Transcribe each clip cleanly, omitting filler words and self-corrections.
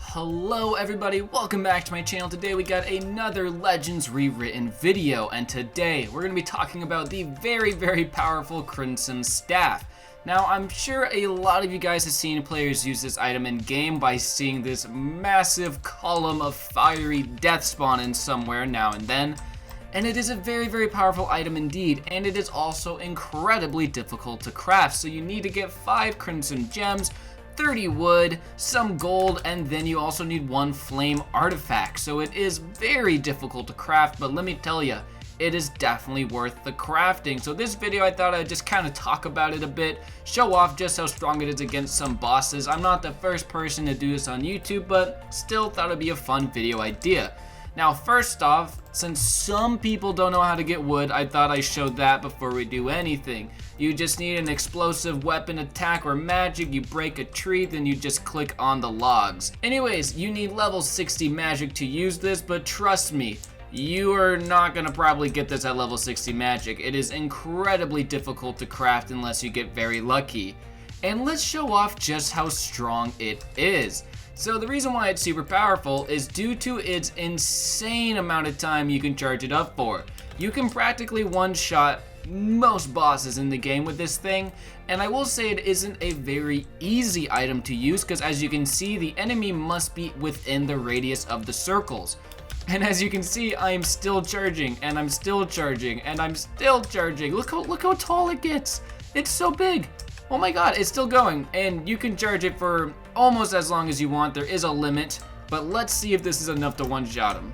Hello everybody, welcome back to my channel. Today we got another Legends Rewritten video, and today we're going to be talking about the very powerful Crimson Staff. Now I'm sure a lot of you guys have seen players use this item in game by seeing this massive column of fiery death spawn in somewhere now and then. And it is a very powerful item indeed, and it is also incredibly difficult to craft. So you need to get 5 crimson gems, 30 wood, some gold, and then you also need 1 flame artifact. So it is very difficult to craft, but let me tell you, it is definitely worth the crafting. So this video, I thought I'd just kind of talk about it a bit, show off just how strong it is against some bosses. I'm not the first person to do this on YouTube, but still thought it'd be a fun video idea. Now first off, since some people don't know how to get wood, I thought I showed that before we do anything. You just need an explosive weapon attack or magic, you break a tree, then you just click on the logs. Anyways, you need level 60 magic to use this, but trust me, you are not gonna probably get this at level 60 magic. It is incredibly difficult to craft unless you get very lucky. And let's show off just how strong it is. So the reason why it's super powerful is due to its insane amount of time you can charge it up for. You can practically one-shot most bosses in the game with this thing, and I will say it isn't a very easy item to use because as you can see, the enemy must be within the radius of the circles. And as you can see, I am still charging, and I'm still charging, and I'm still charging. Look how tall it gets. It's so big. Oh my god, it's still going, and you can charge it for almost as long as you want. There is a limit, but let's see if this is enough to one-shot him.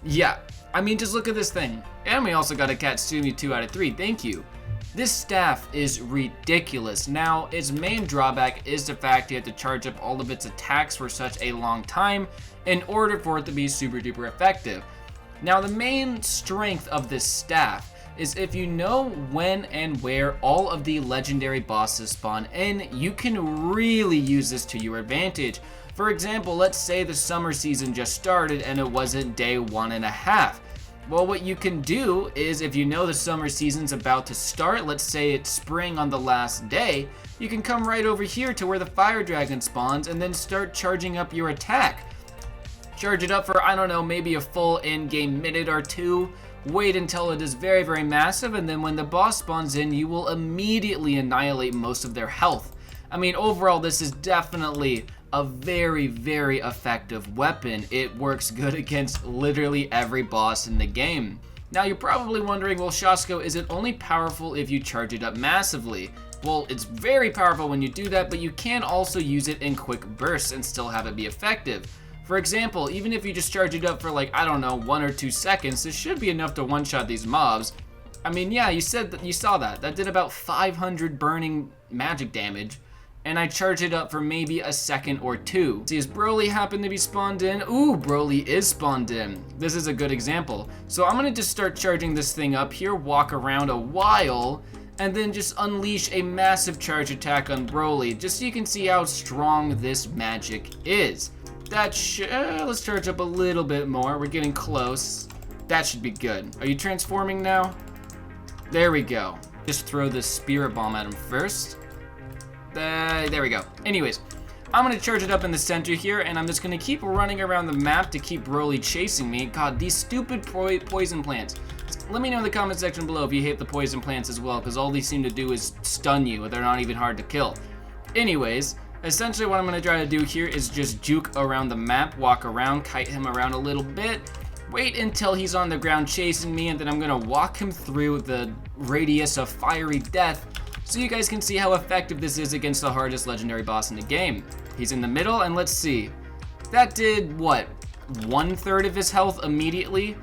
Yeah, I mean, just look at this thing. And we also got a Katsumi 2 out of 3, thank you. This staff is ridiculous. Now, its main drawback is the fact you have to charge up all of its attacks for such a long time in order for it to be super duper effective. Now, the main strength of this staff is if you know when and where all of the legendary bosses spawn in, you can really use this to your advantage. For example, let's say the summer season just started and it wasn't day 1.5. Well, what you can do is if you know the summer season's about to start, let's say it's spring on the last day, you can come right over here to where the fire dragon spawns and then start charging up your attack. Charge it up for, I don't know, maybe a full in-game minute or 2. Wait until it is very massive, and then when the boss spawns in, you will immediately annihilate most of their health. I mean, overall, this is definitely a very effective weapon. It works good against literally every boss in the game. Now, you're probably wondering, well, Shasko, is it only powerful if you charge it up massively? Well, it's very powerful when you do that, but you can also use it in quick bursts and still have it be effective. For example, even if you just charge it up for like, I don't know, 1 or 2 seconds, this should be enough to one-shot these mobs. I mean, yeah, you said that you saw that. That did about 500 burning magic damage, and I charged it up for maybe a second or 2. See, is Broly happen to be spawned in? Ooh, Broly is spawned in. This is a good example. So I'm gonna just start charging this thing up here, walk around a while, and then just unleash a massive charge attack on Broly, just so you can see how strong this magic is. Let's charge up a little bit more. We're getting close. That should be good. Are you transforming now? There we go. Just throw the spirit bomb at him first. There we go. Anyways, I'm gonna charge it up in the center here, and I'm just gonna keep running around the map to keep Broly chasing me. God, these stupid poison plants. Let me know in the comment section below if you hate the poison plants as well, because all these seem to do is stun you. They're not even hard to kill. Anyways, essentially what I'm going to try to do here is just juke around the map, walk around, kite him around a little bit, wait until he's on the ground chasing me, and then I'm going to walk him through the radius of fiery death so you guys can see how effective this is against the hardest legendary boss in the game. He's in the middle, and let's see. That did, what, 1/3 of his health immediately?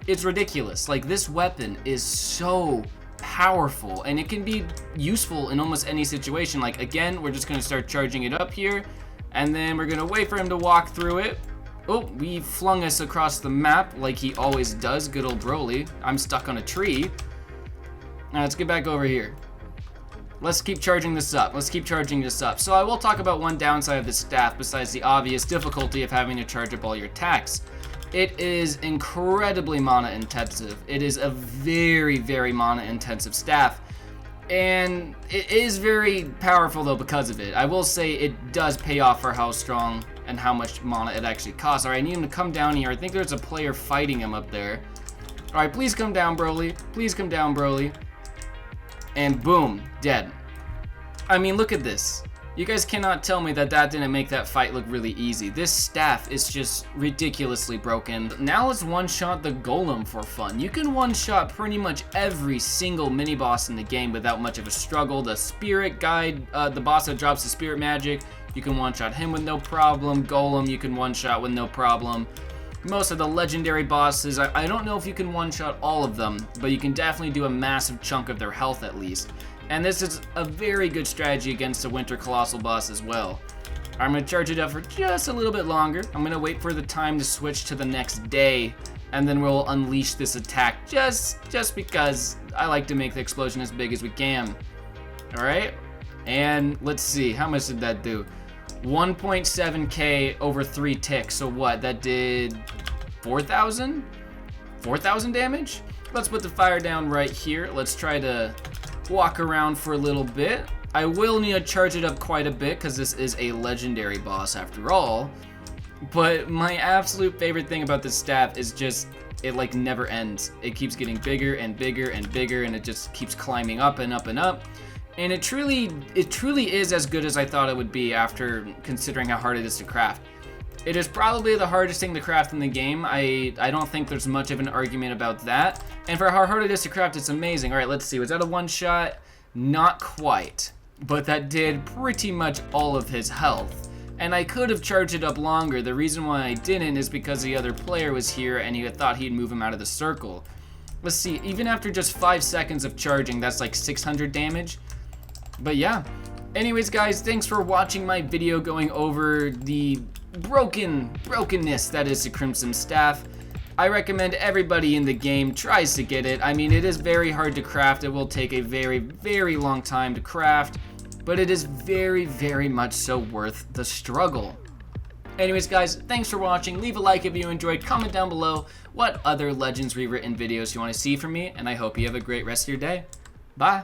It's ridiculous. Like, this weapon is so powerful, and it can be useful in almost any situation. Like, again, we're just gonna start charging it up here, and then we're gonna wait for him to walk through it. Oh, he flung us across the map like he always does, good old Broly. I'm stuck on a tree. Now let's get back over here. Let's keep charging this up. So I will talk about one downside of this staff besides the obvious difficulty of having to charge up all your attacks. It is incredibly mana intensive. It is a very mana intensive staff. And it is very powerful though because of it. I will say it does pay off for how strong and how much mana it actually costs. Alright, I need him to come down here. I think there's a player fighting him up there. Alright, please come down, Broly. Please come down, Broly. And boom, dead. I mean, look at this. You guys cannot tell me that that didn't make that fight look really easy. This staff is just ridiculously broken. Now let's one-shot the Golem for fun. You can one-shot pretty much every single mini-boss in the game without much of a struggle. The Spirit Guide, the boss that drops the Spirit Magic, you can one-shot him with no problem. Golem, you can one-shot with no problem. Most of the legendary bosses, I don't know if you can one-shot all of them, but you can definitely do a massive chunk of their health at least. And this is a very good strategy against the Winter Colossal boss as well. I'm going to charge it up for just a little bit longer. I'm going to wait for the time to switch to the next day, and then we'll unleash this attack just because I like to make the explosion as big as we can. Alright, and let's see, how much did that do? 1.7k over 3 ticks, so what? That did 4,000? 4,000 damage? Let's put the fire down right here. Let's try to walk around for a little bit. I will need to charge it up quite a bit because this is a legendary boss after all. But my absolute favorite thing about this staff is just it like never ends. It keeps getting bigger and bigger and bigger, and it just keeps climbing up and up and up. And it truly is as good as I thought it would be after considering how hard it is to craft. It is probably the hardest thing to craft in the game. I don't think there's much of an argument about that. And for how hard it is to craft, it's amazing. All right, let's see. Was that a one-shot? Not quite. But that did pretty much all of his health. And I could have charged it up longer. The reason why I didn't is because the other player was here and he thought he'd move him out of the circle. Let's see. Even after just 5 seconds of charging, that's like 600 damage. But yeah. Anyways, guys, thanks for watching my video going over the brokenness that is the Crimson Staff. I recommend everybody in the game tries to get it. I mean, it is very hard to craft. It will take a very, very long time to craft, but it is very, very much so worth the struggle. Anyways, guys, thanks for watching. Leave a like if you enjoyed. Comment down below what other Legends Rewritten videos you want to see from me, and I hope you have a great rest of your day. Bye.